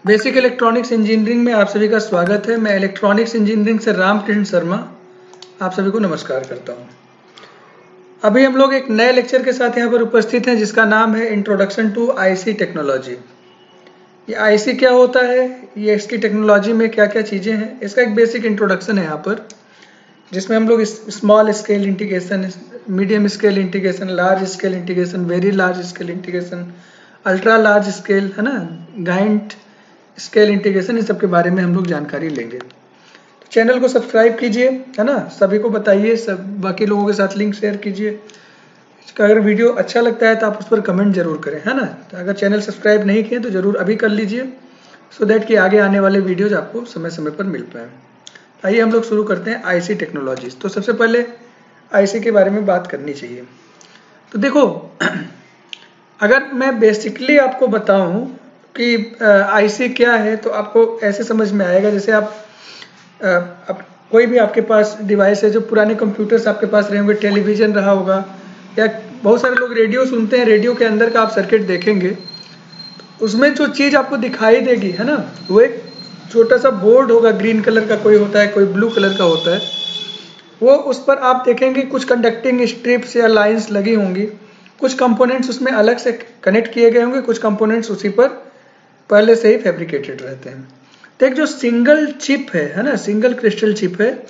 Basic electronics engineering में आप सभी का स्वागत है। मैं इलेक्ट्रॉनिक्स इंजीनियरिंग से रामकृष्ण शर्मा आप सभी को नमस्कार करता हूं। अभी हम लोग एक नए लेक्चर के साथ यहां पर उपस्थित हैं जिसका नाम है इंट्रोडक्शन टू आईसी टेक्नोलॉजी। ये आईसी क्या होता है, ये इसकी टेक्नोलॉजी में क्या क्या चीज़ें हैं, इसका एक बेसिक इंट्रोडक्शन है यहाँ पर, जिसमें हम लोग small scale integration, medium scale integration, large scale integration, very large scale integration, ultra large scale, है ना, गाइंट स्केल इंटीग्रेशन, इन सब के बारे में हम लोग जानकारी लेंगे। तो चैनल को सब्सक्राइब कीजिए, है ना, सभी को बताइए, सब बाकी लोगों के साथ लिंक शेयर कीजिए। अगर वीडियो अच्छा लगता है तो आप उस पर कमेंट जरूर करें, है ना। तो अगर चैनल सब्सक्राइब नहीं किए तो जरूर अभी कर लीजिए, सो दैट कि आगे आने वाले वीडियोज आपको समय समय पर मिल पाए। आइए हम लोग शुरू करते हैं आईसी टेक्नोलॉजीज। तो सबसे पहले आईसी के बारे में बात करनी चाहिए। तो देखो, अगर मैं बेसिकली आपको बताऊं कि आईसी क्या है तो आपको ऐसे समझ में आएगा, जैसे आप कोई भी आपके पास डिवाइस है, जो पुराने कंप्यूटर्स आपके पास रहे होंगे, टेलीविज़न रहा होगा, या बहुत सारे लोग रेडियो सुनते हैं, रेडियो के अंदर का आप सर्किट देखेंगे तो उसमें जो चीज़ आपको दिखाई देगी, है ना, वो एक छोटा सा बोर्ड होगा, ग्रीन कलर का कोई होता है, कोई ब्लू कलर का होता है। वो उस पर आप देखेंगे कुछ कंडक्टिंग स्ट्रिप्स या लाइंस लगी होंगी, कुछ कंपोनेंट्स उसमें अलग से कनेक्ट किए गए होंगे, कुछ कंपोनेंट्स उसी पर पहले से ही फैब्रिकेटेड रहते हैं। तो एक जो सिंगल चिप है ना, सिंगल क्रिस्टल चिप है,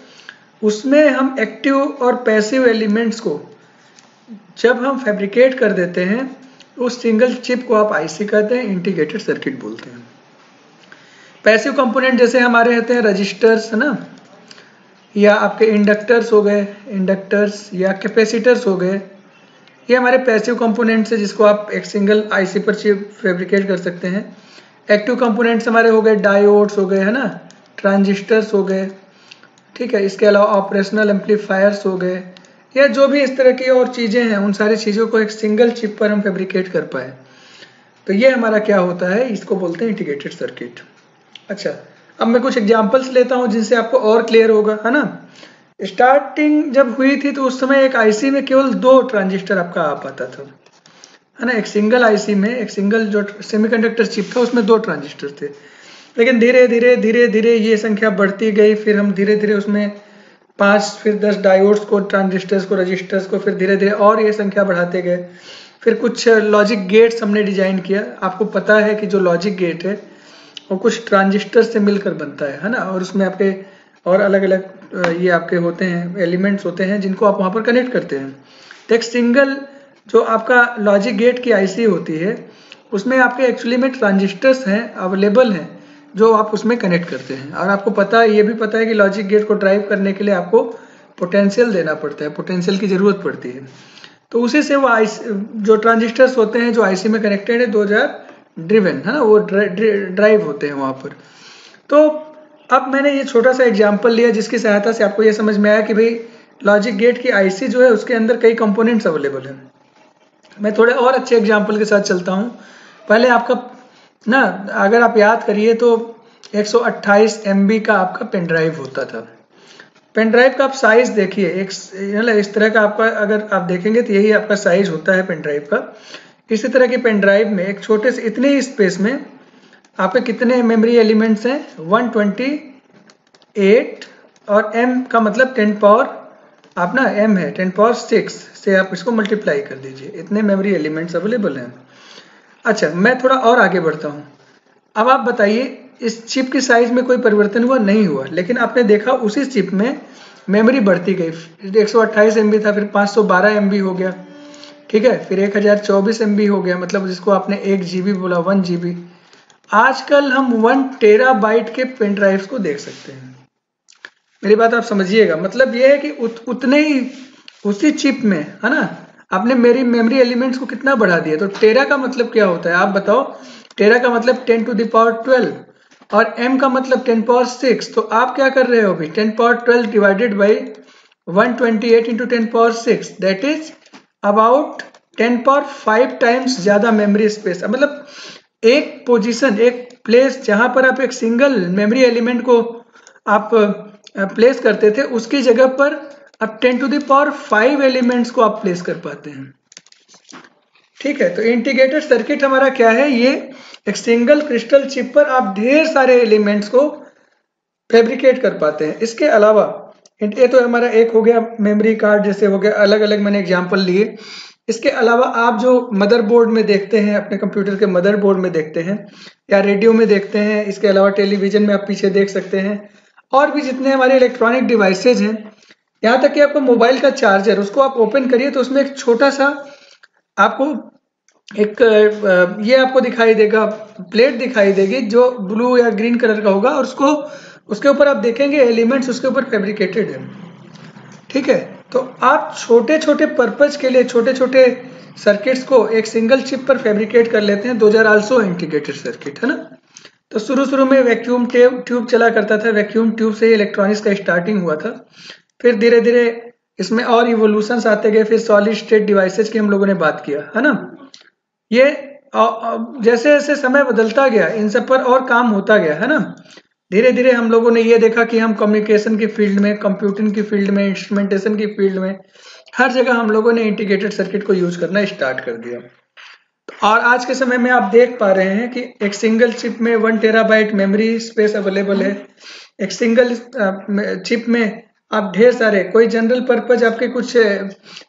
उसमें हम एक्टिव और पैसिव एलिमेंट्स को जब हम फैब्रिकेट कर देते हैं, उस सिंगल चिप को आप आईसी कहते हैं, इंटीग्रेटेड सर्किट बोलते हैं। पैसिव कंपोनेंट जैसे हमारे रहते हैं रजिस्टर्स, है ना, या आपके इंडक्टर्स हो गए, इंडक्टर्स या कैपेसिटर्स हो गए, ये हमारे पैसिव कंपोनेंट्स है जिसको आप एक सिंगल आईसी पर चिप फैब्रिकेट कर सकते हैं। एक्टिव कंपोनेंट्स हमारे हो गए, डायोड्स हो गए, है ना, ट्रांजिस्टर्स हो गए, ठीक है। इसके अलावा ऑपरेशनल एम्पलीफायर्स हो गए, या जो भी इस तरह की और चीज़ें हैं, उन सारी चीज़ों को एक सिंगल चिप पर हम फैब्रिकेट कर पाए, तो ये हमारा क्या होता है, इसको बोलते हैं इंटीग्रेटेड सर्किट। अच्छा, अब मैं कुछ एग्जांपल्स लेता हूं जिनसे आपको और क्लियर होगा, है ना। स्टार्टिंग जब हुई थी तो उस समय एक आईसी में केवल 2 ट्रांजिस्टर आपका आ पाता था, है ना। एक सिंगल आईसी में, एक सिंगल जो सेमीकंडक्टर चिप था उसमें 2 ट्रांजिस्टर थे। लेकिन धीरे धीरे धीरे धीरे ये संख्या बढ़ती गई, फिर हम धीरे धीरे उसमें 5 फिर 10 डायोड्स को, ट्रांजिस्टर्स को, रजिस्टर्स को, फिर धीरे धीरे और ये संख्या बढ़ाते गए। फिर कुछ लॉजिक गेट्स हमने डिजाइन किया। आपको पता है कि जो लॉजिक गेट है वो कुछ ट्रांजिस्टर से मिलकर बनता है ना, और उसमें आपके और अलग अलग ये आपके होते हैं, एलिमेंट्स होते हैं जिनको आप वहाँ पर कनेक्ट करते हैं। तो एक सिंगल जो आपका लॉजिक गेट की आईसी होती है, उसमें आपके एक्चुअली में ट्रांजिस्टर्स हैं, अवेलेबल हैं, जो आप उसमें कनेक्ट करते हैं। और आपको पता है, ये भी पता है कि लॉजिक गेट को ड्राइव करने के लिए आपको पोटेंशियल देना पड़ता है, पोटेंशियल की ज़रूरत पड़ती है। तो उसी से वो जो ट्रांजिस्टर्स होते हैं जो आईसी में कनेक्टेड है, 2000 ड्रिवन, है ना, वो ड्राइव होते हैं वहाँ पर। तो अब मैंने ये छोटा सा एग्जाम्पल लिया जिसकी सहायता से आपको ये समझ में आया कि भाई लॉजिक गेट की आईसी जो है उसके अंदर कई कंपोनेंट्स अवेलेबल हैं। मैं थोड़े और अच्छे एग्जाम्पल के साथ चलता हूँ। पहले आपका ना, अगर आप याद करिए तो 128 MB का आपका पेन ड्राइव होता था। पेन ड्राइव का आप साइज देखिए, एक इस तरह का आपका, अगर आप देखेंगे तो यही आपका साइज होता है पेन ड्राइव का। इसी तरह की पेन ड्राइव में एक छोटे से इतने ही स्पेस में आपके कितने मेमोरी एलिमेंट्स हैं, 128, और m का मतलब 10 पावर, आप ना m है 10 पावर 6 से आप इसको मल्टीप्लाई कर दीजिए, इतने मेमोरी एलिमेंट्स अवेलेबल हैं। अच्छा, मैं थोड़ा और आगे बढ़ता हूँ। अब आप बताइए, इस चिप की साइज में कोई परिवर्तन हुआ? नहीं हुआ। लेकिन आपने देखा उसी चिप में मेमोरी बढ़ती गई, 128 MB था, फिर 512 MB हो गया, ठीक है, फिर 1024 MB हो गया, मतलब जिसको आपने 1 GB बोला, 1 GB। आजकल हम 1 टेराबाइट के पेन ड्राइव्स को देख सकते हैं। मेरी बात आप समझिएगा, मतलब ये है कि उतने ही उसी चिप में, है ना, आपने मेरी मेमोरी एलिमेंट्स को कितना बढ़ा दिया। तो टेरा का मतलब क्या होता है, आप बताओ। टेरा का मतलब 10 टू द पावर 12, और m का मतलब 10 पावर 6। तो आप क्या कर रहे हो अभी, 10 power 12 divided by 128 into 10 power 6, that is about 10 power 5 times ज्यादा मेमोरी स्पेस। मतलब एक पोजीशन, एक प्लेस जहां पर आप एक सिंगल मेमोरी एलिमेंट को आप प्लेस करते थे, उसकी जगह पर अब 10 टू द पावर 5 एलिमेंट्स को आप प्लेस कर पाते हैं, ठीक है। तो इंटीग्रेटेड सर्किट हमारा क्या है, ये एक सिंगल क्रिस्टल चिप पर आप ढेर सारे एलिमेंट्स को फैब्रिकेट कर पाते हैं। इसके अलावा ये तो हमारा एक हो गया मेमोरी कार्ड जैसे हो गया, अलग अलग मैंने एग्जांपल लिए। इसके अलावा आप जो मदरबोर्ड में देखते हैं, अपने कंप्यूटर के मदरबोर्ड में देखते हैं या रेडियो में देखते हैं, इसके अलावा टेलीविजन में आप पीछे देख सकते हैं, और भी जितने हमारे इलेक्ट्रॉनिक डिवाइसेज हैं, यहाँ तक कि आपका मोबाइल का चार्जर, उसको आप ओपन करिए तो उसमें एक छोटा सा आपको एक ये आपको दिखाई देगा, प्लेट दिखाई देगी जो ब्लू या ग्रीन कलर का होगा, और उसको उसके ऊपर आप देखेंगे एलिमेंट्स उसके ऊपर फैब्रिकेटेड है। ठीक है, तो आप छोटे छोटे पर्पज के लिए छोटे छोटे सर्किट्स को एक सिंगल चिप पर फैब्रिकेट कर लेते हैं। 2000 इंटीग्रेटेड सर्किट है ना। तो शुरू में वैक्यूम ट्यूब चला करता था, वैक्यूम ट्यूब से इलेक्ट्रॉनिक्स का स्टार्टिंग हुआ था। फिर धीरे धीरे इसमें और इवोल्यूशंस आते गए, फिर सॉलिड स्टेट डिवाइसेज की हम लोगों ने बात किया है ना। ये जैसे जैसे समय बदलता गया इन सब पर और काम होता गया है ना। धीरे धीरे हम लोगों ने ये देखा कि हम कम्युनिकेशन की फील्ड में, कंप्यूटिंग की फील्ड में, इंस्ट्रूमेंटेशन की फील्ड में, हर जगह हम लोगों ने इंटीग्रेटेड सर्किट को यूज करना स्टार्ट कर दिया। और आज के समय में आप देख पा रहे हैं कि एक सिंगल चिप में 1 टेराबाइट मेमोरी स्पेस अवेलेबल है। एक सिंगल चिप में आप ढेर सारे, कोई जनरल पर्पज आपके कुछ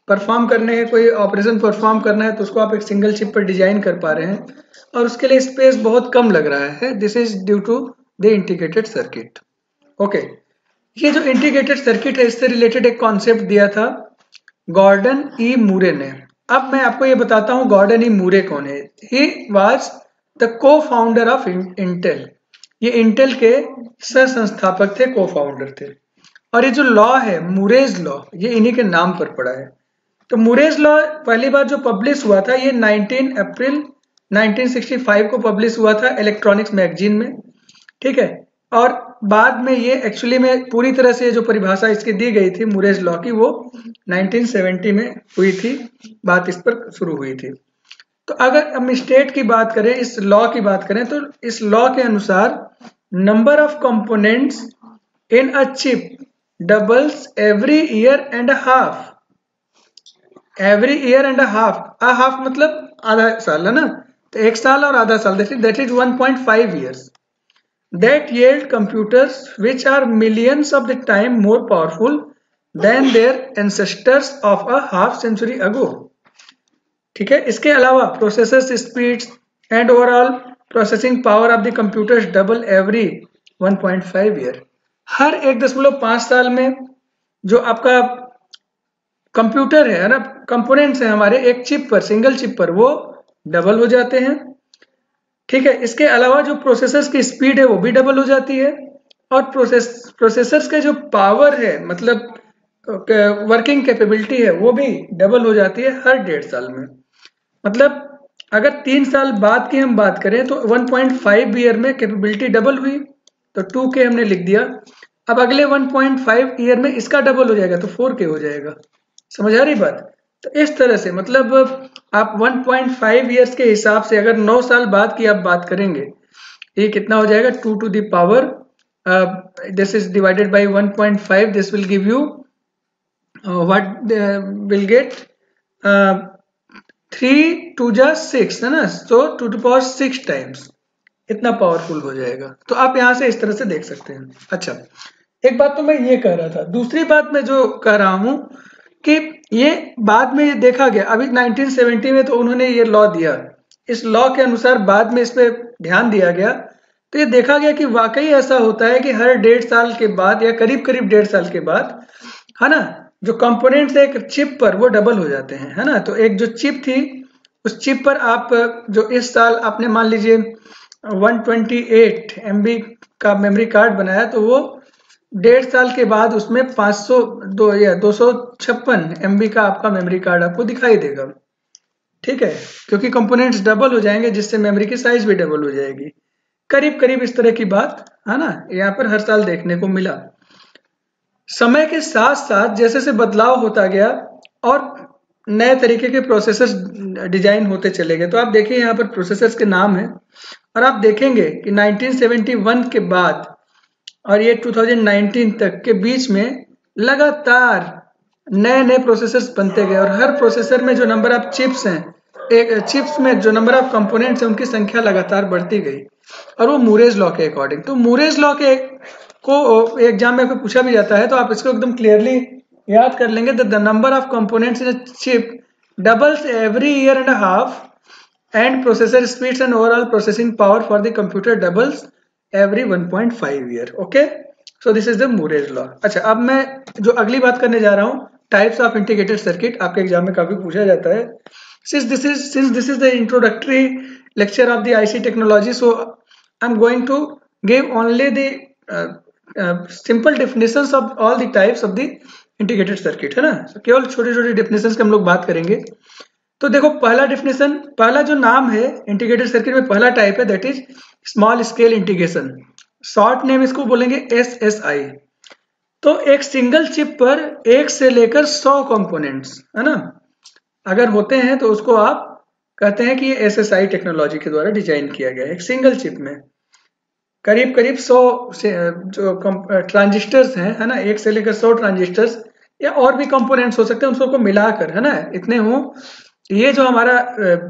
परफॉर्म करने हैं, कोई ऑपरेशन परफॉर्म करना है, तो उसको आप एक सिंगल चिप पर डिजाइन कर पा रहे हैं, और उसके लिए स्पेस बहुत कम लग रहा है। This is due to the integrated circuit. Okay, ये जो इंटीग्रेटेड सर्किट है, इससे रिलेटेड एक कॉन्सेप्ट दिया था गॉर्डन ई मूरे ने। अब मैं आपको ये बताता हूं गॉर्डन ई मूरे कौन है। ही वाज द को फाउंडर ऑफ इंटेल। ये इंटेल के सह संस्थापक थे, को फाउंडर थे। और ये जो लॉ है मूरेज लॉ, ये इन्हीं के नाम पर पड़ा है। तो मूरेज लॉ पहली बार जो पब्लिश हुआ था, ये 19 अप्रैल 1965 को पब्लिश हुआ था इलेक्ट्रॉनिक्स मैगजीन में। ठीक है, और बाद में ये एक्चुअली में पूरी तरह से जो परिभाषा इसकी दी गई थी मूरेज लॉ की, वो 1970 में हुई थी, बात इस पर शुरू हुई थी। तो अगर हम स्टेट की बात करें, इस लॉ की बात करें, तो इस लॉ के अनुसार number of components in a chip doubles every year and half. Every year and half मतलब आधा साल है ना, तो एक साल और आधा साल, that is 1.5 years. That yield computers which are millions of the time more powerful than their ancestors of a half century ago. ठीक है, इसके अलावा processor speeds and overall processing power of the computers double every 1.5 year. हर 1.5 साल में जो आपका computer है ना, कंपोनेंट्स है हमारे एक चिप पर, सिंगल चिप पर, वो डबल हो जाते हैं। ठीक है, इसके अलावा जो प्रोसेसर्स की स्पीड है वो भी डबल हो जाती है, और प्रोसेसर्स का जो पावर है, मतलब वर्किंग कैपेबिलिटी है, वो भी डबल हो जाती है हर 1.5 साल में। मतलब अगर 3 साल बाद की हम बात करें तो 1.5 ईयर में कैपेबिलिटी डबल हुई, तो 2K हमने लिख दिया। अब अगले 1.5 ईयर में इसका डबल हो जाएगा तो 4K हो जाएगा। समझ आ रही बात? तो इस तरह से मतलब आप 1.5 ईयर्स के हिसाब से अगर 9 साल बाद की आप बात करेंगे, ये कितना हो जाएगा, 2 to the power this is divided by 1.5, this will give you what will get 3 to the 6 है ना, तो 2 to the power 6 टाइम्स इतना पावरफुल हो जाएगा। तो आप यहां से इस तरह से देख सकते हैं। अच्छा, एक बात तो मैं ये कह रहा था, दूसरी बात मैं जो कह रहा हूं कि ये बाद में ये देखा गया, अभी 1970 में तो उन्होंने ये लॉ दिया, इस लॉ के अनुसार बाद में इस पे ध्यान दिया गया, तो ये देखा गया कि वाकई ऐसा होता है कि हर 1.5 साल के बाद या करीब करीब 1.5 साल के बाद, है ना, जो कंपोनेंट्स है एक चिप पर वो डबल हो जाते हैं, है ना। तो एक जो चिप थी, उस चिप पर आप जो इस साल आपने मान लीजिए 128 MB का मेमोरी कार्ड बनाया, तो वो 1.5 साल के बाद उसमें 256 MB का आपका मेमोरी कार्ड आपको दिखाई देगा। ठीक है, क्योंकि कंपोनेंट्स डबल हो जाएंगे, जिससे मेमोरी की साइज भी डबल हो जाएगी। करीब करीब इस तरह की बात, है ना, यहाँ पर हर साल देखने को मिला। समय के साथ साथ जैसे से बदलाव होता गया और नए तरीके के प्रोसेसर्स डिजाइन होते चले गए, तो आप देखिए यहाँ पर प्रोसेसर्स के नाम है, और आप देखेंगे कि 1971 के बाद और ये 2019 तक के बीच में लगातार नए नए प्रोसेसर्स बनते गए, और हर प्रोसेसर में जो नंबर ऑफ चिप्स हैं एक चिप्स में जो नंबर ऑफ कंपोनेंट्स है उनकी संख्या लगातार बढ़ती गई, और वो मूरेज लॉ के अकॉर्डिंग। तो मूरेज लॉ के को एग्जाम में पूछा भी जाता है, तो आप इसको एकदम क्लियरली याद कर लेंगे। The number of components in a chip doubles every year and half, and processor speeds and overall processing power for the computer doubles every 1.5 year. Okay, so this is the Moore's law. अच्छा, अब मैं जो अगली बात करने जा रहा हूँ, टाइप्स ऑफ इंटीग्रेटेड सर्किट, आपके एग्जाम में काफी पूछा जाता है। Since this is the introductory lecture of the IC technology, so I'm going to give only the simple definitions of all the types of the integrated circuit, है ना। so, केवल छोटे छोटे definitions की हम लोग बात करेंगे। तो देखो, पहला definition, पहला जो नाम है इंटीग्रेटेड सर्किट में, पहला टाइप है that is small scale integration. Short name इसको बोलेंगे SSI। तो एक सिंगल चिप पर 1 से लेकर 100 कंपोनेंट्स, है ना, अगर होते हैं तो उसको आप कहते हैं कि ये SSI टेक्नोलॉजी के द्वारा डिजाइन किया गया है। एक सिंगल चिप में करीब करीब 100 जो ट्रांजिस्टर्स हैं, है ना, 1 से लेकर 100 ट्रांजिस्टर्स या और भी कंपोनेंट्स हो सकते हैं, उसको मिलाकर, है ना, इतने हो। ये जो हमारा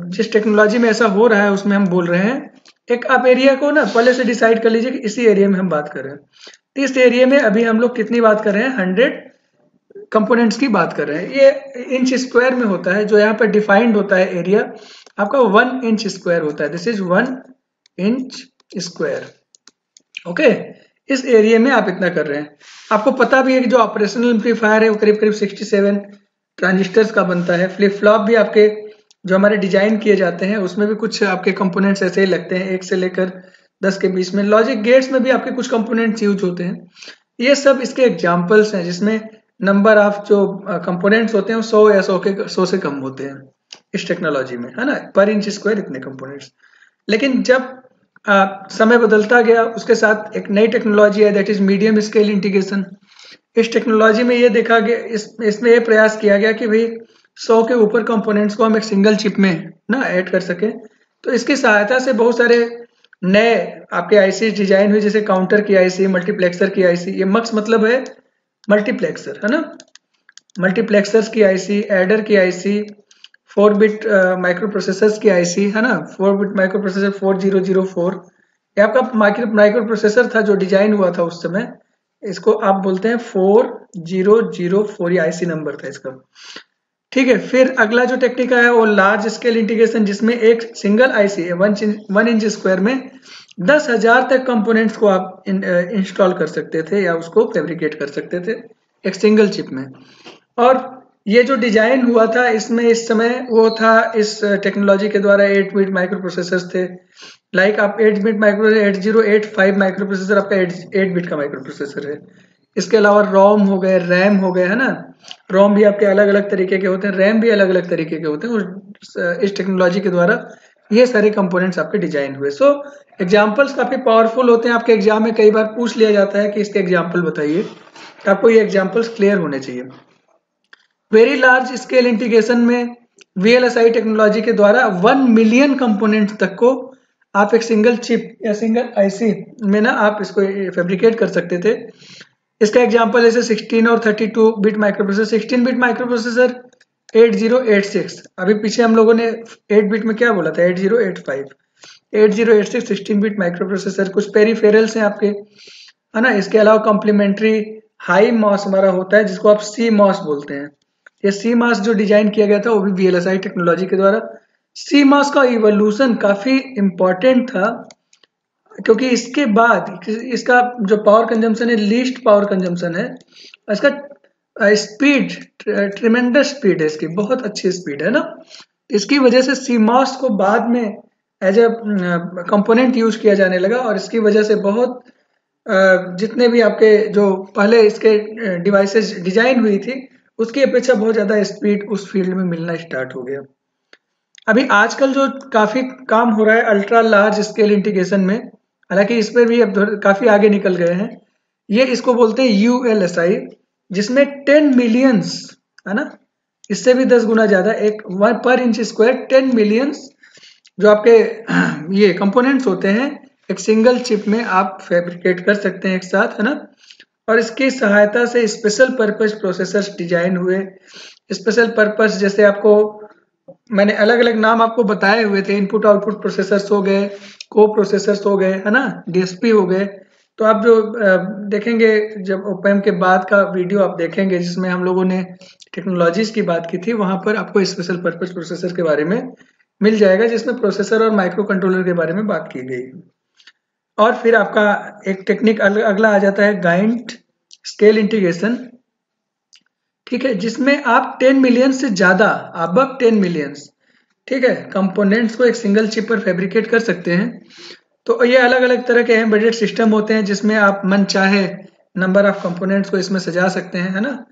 जिस टेक्नोलॉजी में ऐसा हो रहा है उसमें हम बोल रहे हैं, एक आप एरिया को ना पहले से डिसाइड कर लीजिए कि इसी एरिया में हम बात कर रहे हैं। इस एरिया में अभी हम लोग कितनी बात कर रहे हैं, 100 कंपोनेंट्स की बात कर रहे हैं। ये इंच स्क्वायर में होता है, जो यहाँ पर डिफाइंड होता है एरिया आपका 1 इंच स्क्वायर होता है। This is 1 inch square. Okay, इस एरिया में आप इतना कर रहे हैं। आपको पता भी है कि जो ऑपरेशनल एम्पलीफायर है वो करीब करीब 67 ट्रांजिस्टर्स का बनता है। फ्लिप फ्लॉप भी आपके जो हमारे डिजाइन किए जाते हैं उसमें भी कुछ आपके कंपोनेंट्स ऐसे ही लगते हैं, 1 से लेकर 10 के बीच में। लॉजिक गेट्स में भी आपके कुछ कंपोनेंट्स यूज होते हैं। ये सब इसके एग्जाम्पल्स हैं जिसमें नंबर ऑफ जो कंपोनेंट्स होते हैं वो 100 या 100 से कम होते हैं इस टेक्नोलॉजी में, है ना, पर इंच स्क्वायर इतने कंपोनेंट्स। लेकिन जब समय बदलता गया, उसके साथ एक नई टेक्नोलॉजी है that is medium scale integration. इस टेक्नोलॉजी में ये देखा गया, इसमें ये प्रयास किया गया कि भाई 100 के ऊपर कंपोनेंट्स को हम एक सिंगल चिप में ना ऐड कर सकें। तो इसकी सहायता से बहुत सारे नए आपके आईसी डिजाइन हुए, जैसे काउंटर की आईसी, मल्टीप्लेक्सर की आईसी। ये मक्स मतलब है मल्टीप्लेक्सर, है ना, मल्टीप्लेक्सर्स की आईसी, एडर की आईसी, 4 बिट माइक्रो प्रोसेसर्स की आईसी, है ना, 4 बिट माइक्रो प्रोसेसर 4004। ये आपका माइक्रो प्रोसेसर था जो डिजाइन हुआ था उस समय, इसको आप बोलते हैं 4004, ये आईसी नंबर था इसका। ठीक है, फिर अगला जो टेक्निक है वो लार्ज स्केल इंटीग्रेशन, जिसमें एक सिंगल आईसी 1 इंच स्क्वायर में 10,000 तक कंपोनेंट्स को आप इंस्टॉल कर सकते थे या उसको फैब्रिकेट कर सकते थे एक सिंगल चिप में। और ये जो डिजाइन हुआ था इसमें इस समय वो था, इस टेक्नोलॉजी के द्वारा 8 बिट माइक्रो प्रोसेसर्स थे। लाइक आप 8 बिट माइक्रो 8085 माइक्रो प्रोसेसर आपका 8 बिट का माइक्रो प्रोसेसर है। इसके अलावा रोम हो गए, रैम हो गए, है ना, रोम भी आपके अलग अलग तरीके के होते हैं, रैम भी अलग अलग तरीके के होते हैं। इस टेक्नोलॉजी के द्वारा ये सारे कंपोनेंट्स आपके डिजाइन हुए। सो एग्जाम्पल्स काफी पावरफुल होते हैं। आपके एग्जाम में कई बार पूछ लिया जाता है कि इसके एग्जाम्पल बताइए, तो आपको ये एग्जाम्पल्स क्लियर होने चाहिए। वेरी लार्ज स्केल इंटीग्रेशन में VLSI टेक्नोलॉजी के द्वारा 1 मिलियन कंपोनेंट्स तक को आप एक सिंगल चिप या सिंगल आईसी में ना आप इसको फैब्रिकेट कर सकते थे। इसका एग्जांपल जैसे 16 और 32 bit micro processor. 16 bit micro processor 8086, अभी पीछे हम लोगों ने 8 बिट में क्या बोला था, 8085। 8086 16 बिट माइक्रो प्रोसेसर। कुछ पेरिफेरल्स हैं आपके, है ना। इसके अलावा कॉम्प्लीमेंट्री हाई मॉस हमारा होता है जिसको आप CMOS बोलते हैं। ये CMOS जो डिजाइन किया गया था वो भी VLSI टेक्नोलॉजी के द्वारा। CMOS का इवोल्यूशन काफी इंपॉर्टेंट था, क्योंकि इसके बाद इसका जो पावर कंजम्पशन है, लीस्ट पावर कंजम्पशन है, इसका स्पीड ट्रिमेंडस स्पीड है, इसकी बहुत अच्छी स्पीड है ना। इसकी वजह से CMOS को बाद में एज ए कंपोनेंट यूज किया जाने लगा, और इसकी वजह से बहुत जितने भी आपके जो पहले इसके डिवाइसेस डिजाइन हुई थी उसकी अपेक्षा बहुत ज्यादा स्पीड उस फील्ड में मिलना स्टार्ट हो गया। अभी आजकल जो काफी काम हो रहा है अल्ट्रा लार्ज स्केल इंटीग्रेशन में, हालांकि इस पर भी अब काफी आगे निकल गए हैं। ये इसको बोलते हैं ULSI, जिसमें 10 मिलियंस, है ना, इससे भी 10 गुना ज्यादा, एक पर इंच स्क्वायर 10 मिलियंस जो आपके ये कंपोनेंट्स होते हैं एक सिंगल चिप में आप फैब्रिकेट कर सकते हैं एक साथ, है ना। और इसकी सहायता से स्पेशल पर्पस प्रोसेसर्स डिजाइन हुए। स्पेशल पर्पस जैसे आपको मैंने अलग अलग नाम आपको बताए हुए थे, इनपुट आउटपुट प्रोसेसर्स हो गए, को प्रोसेसर्स हो गए, है ना, डीएसपी हो गए। तो आप जो देखेंगे, जब ओपैम के बाद का वीडियो आप देखेंगे जिसमें हम लोगों ने टेक्नोलॉजीज की बात की थी, वहां पर आपको स्पेशल पर्पस प्रोसेसर के बारे में मिल जाएगा, जिसमें प्रोसेसर और माइक्रो कंट्रोलर के बारे में बात की गई। और फिर आपका एक टेक्निक अगला आ जाता है गाइंट स्केल इंटीग्रेशन। ठीक है, जिसमें आप 10 मिलियन से ज्यादा, अब 10 मिलियंस, ठीक है, कंपोनेंट्स को एक सिंगल चिप पर फैब्रिकेट कर सकते हैं। तो ये अलग अलग तरह के एम्बेडेड सिस्टम होते हैं जिसमें आप मन चाहे नंबर ऑफ कंपोनेंट्स को इसमें सजा सकते हैं, है ना।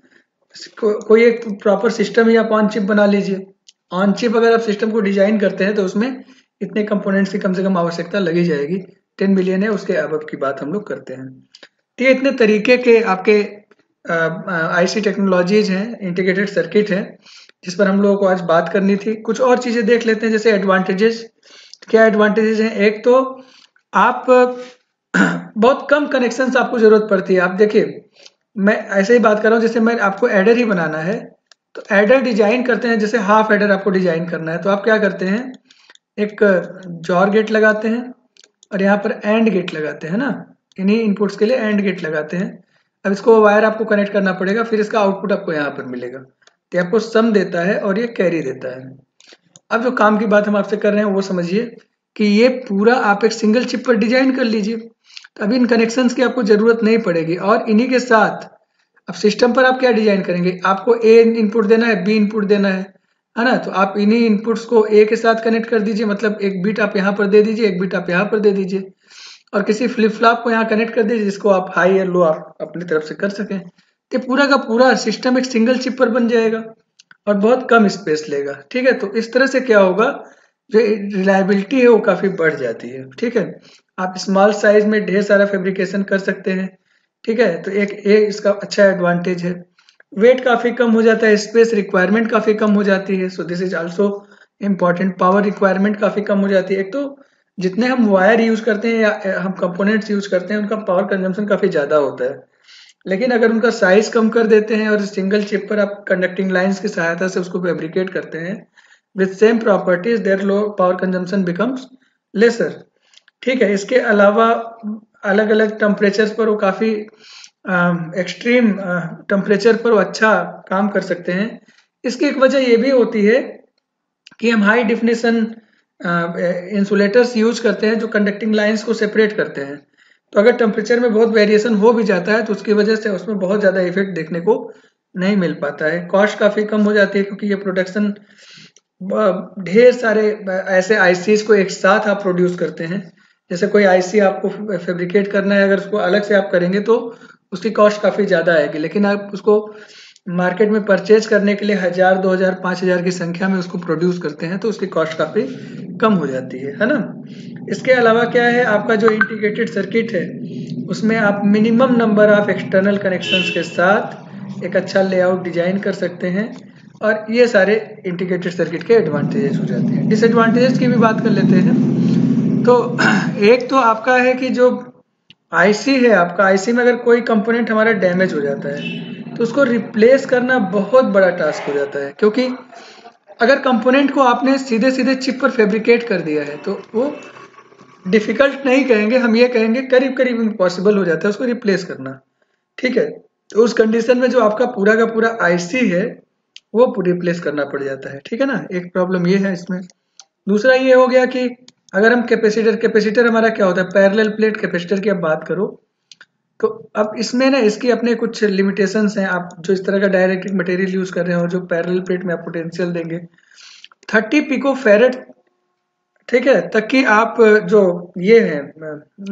कोई एक प्रॉपर सिस्टम ही आप ऑन चिप बना लीजिए। ऑन चिप अगर आप सिस्टम को डिजाइन करते हैं तो उसमें इतने कंपोनेंट्स की कम से कम आवश्यकता लगी जाएगी। 10 मिलियन है, उसके अबव की बात हम लोग करते हैं। तो ये इतने तरीके के आपके आईसी टेक्नोलॉजीज हैं, इंटीग्रेटेड सर्किट है, जिस पर हम लोगों को आज बात करनी थी। कुछ और चीजें देख लेते हैं, जैसे एडवांटेजेस। क्या एडवांटेजेस हैं? एक तो आप बहुत कम कनेक्शंस आपको जरूरत पड़ती है। आप देखिए, मैं ऐसे ही बात कर रहा हूँ, जैसे मैं आपको एडर ही बनाना है, तो एडर डिजाइन करते हैं, जैसे हाफ एडर आपको डिजाइन करना है, तो आप क्या करते हैं, एक जॉर गेट लगाते हैं और यहाँ पर एंड गेट लगाते हैं ना, इन्हीं इनपुट्स के लिए एंड गेट लगाते हैं। अब इसको वायर आपको कनेक्ट करना पड़ेगा, फिर इसका आउटपुट आपको यहाँ पर मिलेगा। तो आपको सम देता है और ये कैरी देता है। अब जो काम की बात हम आपसे कर रहे हैं वो समझिए कि ये पूरा आप एक सिंगल चिप पर डिजाइन कर लीजिए, तो अभी इन कनेक्शंस की आपको जरूरत नहीं पड़ेगी। और इन्हीं के साथ अब सिस्टम पर आप क्या डिजाइन करेंगे, आपको ए इनपुट देना है, बी इनपुट देना है ना। तो आप इन्हीं इनपुट्स को ए के साथ कनेक्ट कर दीजिए, मतलब एक बिट आप यहाँ पर दे दीजिए, एक बिट आप यहाँ पर दे दीजिए, और किसी फ्लिप फ्लॉप को यहाँ कनेक्ट कर दीजिए जिसको आप हाई या लो आप अपनी तरफ से कर सकें। तो पूरा का पूरा सिस्टम एक सिंगल चिप पर बन जाएगा और बहुत कम स्पेस लेगा। ठीक है, तो इस तरह से क्या होगा, जो रिलायबिलिटी है वो काफी बढ़ जाती है। ठीक है, आप स्मॉल साइज में ढेर सारा फैब्रिकेशन कर सकते हैं। ठीक है, तो एक इसका अच्छा एडवांटेज है। वेट काफी कम हो जाता है, स्पेस रिक्वायरमेंट काफी कम हो जाती है, सो this is also important. Power requirement काफी कम हो जाती है। एक तो जितने हम वायर यूज करते हैं या हम कंपोनेंट्स यूज करते हैं, उनका पावर कंजम्पशन काफी ज्यादा होता है। लेकिन अगर उनका साइज कम कर देते हैं और सिंगल चिप पर आप कंडक्टिंग लाइंस की सहायता से उसको फैब्रिकेट करते हैं with same properties, their low power consumption becomes lesser. ठीक है, इसके अलावा अलग अलग टेम्परेचर पर वो काफी एक्सट्रीम टेम्परेचर पर वो अच्छा काम कर सकते हैं। इसकी एक वजह ये भी होती है कि हम हाई डिफिनेशन इंसुलेटर्स यूज करते हैं जो कंडक्टिंग लाइंस को सेपरेट करते हैं। तो अगर टेम्परेचर में बहुत वेरिएशन हो भी जाता है तो उसकी वजह से उसमें बहुत ज्यादा इफेक्ट देखने को नहीं मिल पाता है। कॉस्ट काफी कम हो जाती है क्योंकि ये प्रोडक्शन ढेर सारे ऐसे आईसीज को एक साथ आप प्रोड्यूस करते हैं। जैसे कोई आईसी आपको फैब्रिकेट करना है, अगर उसको अलग से आप करेंगे तो उसकी कॉस्ट काफी ज्यादा आएगी, लेकिन आप उसको मार्केट में परचेज करने के लिए 1000, 2000, 5000 की संख्या में उसको प्रोड्यूस करते हैं तो उसकी कॉस्ट काफी कम हो जाती है ना। इसके अलावा क्या है, आपका जो इंटीग्रेटेड सर्किट है उसमें आप minimum number of external connections के साथ एक अच्छा लेआउट डिजाइन कर सकते हैं, और ये सारे इंटीग्रेटेड सर्किट के एडवांटेजेस हो जाते हैं। डिसएडवांटेजेस की भी बात कर लेते हैं। तो एक तो आपका है कि जो आईसी है, आपका आईसी में अगर कोई कंपोनेंट हमारा डैमेज हो जाता है तो उसको रिप्लेस करना बहुत बड़ा टास्क हो जाता है, क्योंकि अगर कंपोनेंट को आपने सीधे सीधे चिप पर फैब्रिकेट कर दिया है तो वो डिफिकल्ट नहीं कहेंगे, हम ये कहेंगे करीब करीब इम्पॉसिबल हो जाता है उसको रिप्लेस करना। ठीक है, तो उस कंडीशन में जो आपका पूरा का पूरा आईसी है वो रिप्लेस करना पड़ जाता है। ठीक है ना, एक प्रॉब्लम ये है इसमें। दूसरा ये हो गया कि अगर हम कैपेसिटर हमारा क्या होता है, पैरेलल प्लेट कैपेसिटर की अब बात करो तो अब इसमें ना इसकी अपने कुछ लिमिटेशंस हैं। आप जो इस तरह का डायरेक्ट्रिक मटेरियल यूज कर रहे हो जो पैरेलल प्लेट में आप पोटेंशियल देंगे 30 पिको फेरेड, ठीक है, तक कि आप जो ये है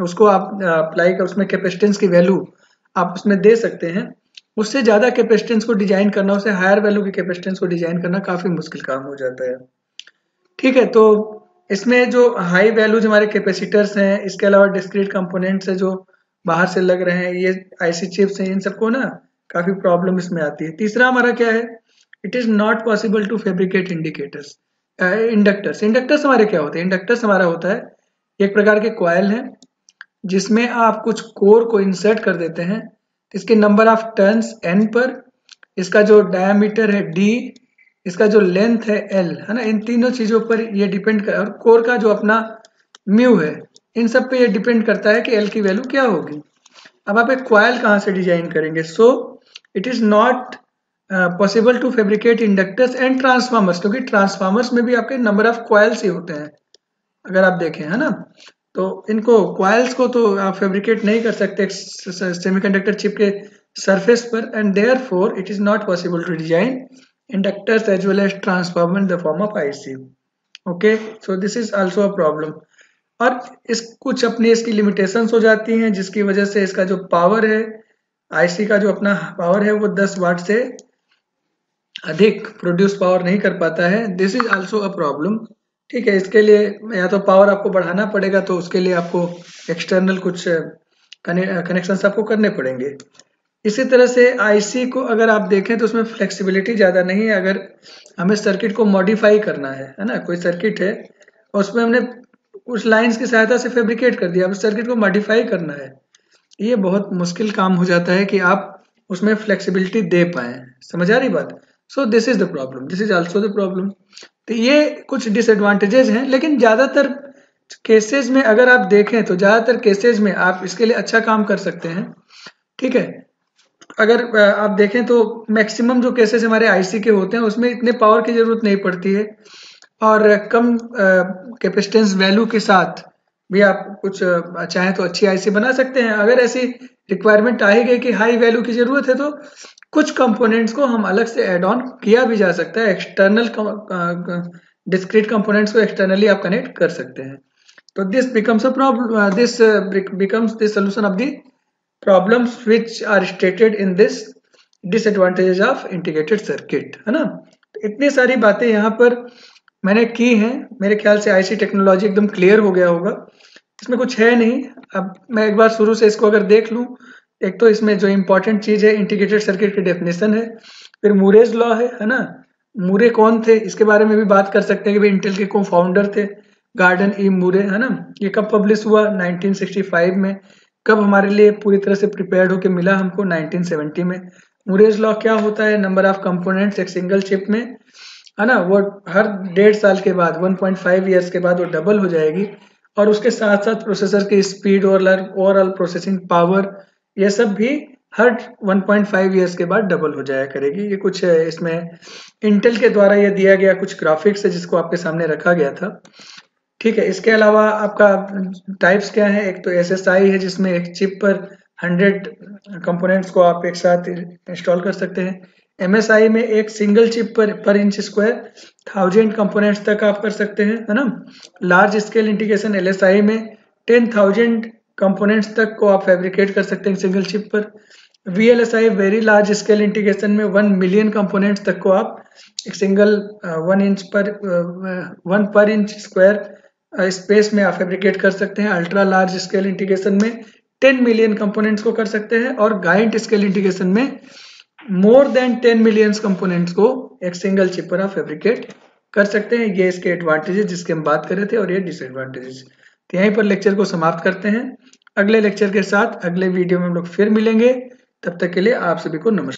उसको आप अप्लाई कर उसमें कैपेसिटेंस की वैल्यू आप उसमें दे सकते हैं। उससे ज्यादा कैपेसिटेंस को डिजाइन करना, उससे हायर वैल्यू की कैपेसिटेंस को डिजाइन करना काफी मुश्किल काम हो जाता है। ठीक है, तो इसमें जो हाई वैल्यूज हमारे कैपेसिटर्स हैं, इसके अलावा डिस्क्रीट कंपोनेंट्स है जो बाहर से लग रहे हैं, ये आईसी चिप्स हैं, इन सबको ना काफी प्रॉब्लम इसमें आती है। तीसरा हमारा क्या है, it is not possible to fabricate indicators inductors. Inductors हमारे क्या होते हैं, इंडक्टर्स हमारा होता है एक प्रकार के कॉयल हैं जिसमें आप कुछ कोर को इंसर्ट कर देते हैं, इसके नंबर ऑफ टर्न्स एन पर, इसका जो डायमीटर है डी, इसका जो लेंथ है L है ना, इन तीनों चीजों पर ये डिपेंड कर, और कोर का जो अपना म्यू है, इन सब पे ये डिपेंड करता है कि L की वैल्यू क्या होगी। अब आप एक कॉइल कहाँ से डिजाइन करेंगे? So it is not possible to fabricate inductors and transformers, क्योंकि ट्रांसफार्मर्स में भी आपके नंबर ऑफ कॉइल्स ही होते हैं अगर आप देखें, है ना। तो इनको कॉइल्स को तो आप फैब्रिकेट नहीं कर सकते सेमीकंडक्टर चिप के सरफेस पर, and therefore it is not possible to design inductors as well as transformer in the form of IC. Okay, so this is also a problem. और इस कुछ अपनी इसकी लिमिटेशंस हो जाती हैं, जिसकी वजह से इसका जो पावर है, आईसी का जो अपना पावर है, वो 10 वाट से अधिक प्रोड्यूस पावर नहीं कर पाता है। This is also a problem. ठीक है, इसके लिए या तो पावर आपको बढ़ाना पड़ेगा, तो उसके लिए आपको एक्सटर्नल कुछ कनेक्शंस आपको करने पड़ेंगे। इसी तरह से आईसी को अगर आप देखें तो उसमें फ्लेक्सिबिलिटी ज़्यादा नहीं है। अगर हमें सर्किट को मॉडिफाई करना है ना, कोई सर्किट है और उसमें हमने उस लाइंस की सहायता से फैब्रिकेट कर दिया, अब सर्किट को मॉडिफाई करना है, ये बहुत मुश्किल काम हो जाता है कि आप उसमें फ्लेक्सिबिलिटी दे पाए। समझ आ रही बात? सो this is the problem, this is also the problem. तो ये कुछ डिसएडवांटेजेस हैं, लेकिन ज्यादातर केसेस में अगर आप देखें तो ज्यादातर केसेस में आप इसके लिए अच्छा काम कर सकते हैं। ठीक है, अगर आप देखें तो मैक्सिमम जो केसेस हमारे आईसी के होते हैं उसमें इतने पावर की जरूरत नहीं पड़ती है, और कम कैपेसिटेंस वैल्यू के साथ भी आप कुछ चाहें तो अच्छी आईसी बना सकते हैं। अगर ऐसी रिक्वायरमेंट आ ही गई कि हाई वैल्यू की जरूरत है, तो कुछ कंपोनेंट्स को हम अलग से ऐड ऑन किया भी जा सकता है। एक्सटर्नल डिस्क्रीट कंपोनेंट्स को एक्सटर्नली आप कनेक्ट कर सकते हैं। तो this becomes a problem, this becomes the solution of the problems which are stated in this disadvantages of integrated circuit, है ना। तो इतनी सारी बातें यहाँ पर मैंने की हैं। मेरे ख्याल से आईसी टेक्नोलॉजी एकदम क्लियर हो गया होगा, इसमें कुछ है नहीं। अब मैं एक बार शुरू से इसको अगर देख लूं, एक तो इसमें जो इंपॉर्टेंट चीज है इंटीग्रेटेड सर्किट की डेफिनेशन है, फिर मूरेज लॉ है ना। मूरे कौन थे इसके बारे में भी बात कर सकते हैं कि भाई इंटेल के कौन फाउंडर थे, गार्डन ई मूरे, है ना। ये कब पब्लिश हुआ? 1965 में। कब हमारे लिए पूरी तरह से प्रिपेयर्ड होकर मिला हमको? 1970 में। मूरेज लॉ क्या होता है? नंबर ऑफ कंपोनेंट्स एक सिंगल चिप में, है ना, वो हर 1.5 साल के बाद 1.5 ईयर्स के बाद वो डबल हो जाएगी, और उसके साथ साथ प्रोसेसर की स्पीड और ओवरऑल प्रोसेसिंग पावर, ये सब भी हर 1.5 ईयर्स के बाद डबल हो जाया करेगी। ये कुछ इसमें इंटेल के द्वारा ये दिया गया कुछ ग्राफिक्स है जिसको आपके सामने रखा गया था। ठीक है, इसके अलावा आपका टाइप्स क्या है? एक तो एसएसआई है जिसमें एक चिप पर 100 कंपोनेंट्स को आप एक साथ इंस्टॉल कर सकते हैं। एमएसआई में एक सिंगल चिप पर इंच स्क्वायर 1000 कंपोनेंट्स तक आप कर सकते हैं, है ना। लार्ज स्केल इंटीग्रेशन एलएसआई में 10,000 कंपोनेंट्स तक को आप फैब्रिकेट कर सकते हैं सिंगल चिप पर। VLSI very large scale integration में 1 मिलियन कंपोनेंट्स तक को आप एक सिंगल 1 पर इंच स्क्वायर स्पेस में आप फैब्रिकेट कर सकते हैं। अल्ट्रा लार्ज स्केल इंटीग्रेशन में 10 मिलियन कंपोनेंट्स को कर सकते हैं, और गाइंट स्केल इंटीग्रेशन में मोर देन 10 मिलियंस कंपोनेंट्स को एक सिंगल चिप पर आप फैब्रिकेट कर सकते हैं। ये इसके एडवांटेजेस जिसके हम बात कर रहे थे, और ये डिसएडवांटेजेस। तो यहीं पर लेक्चर को समाप्त करते हैं। अगले लेक्चर के साथ अगले वीडियो में हम लोग फिर मिलेंगे। तब तक के लिए आप सभी को नमस्कार।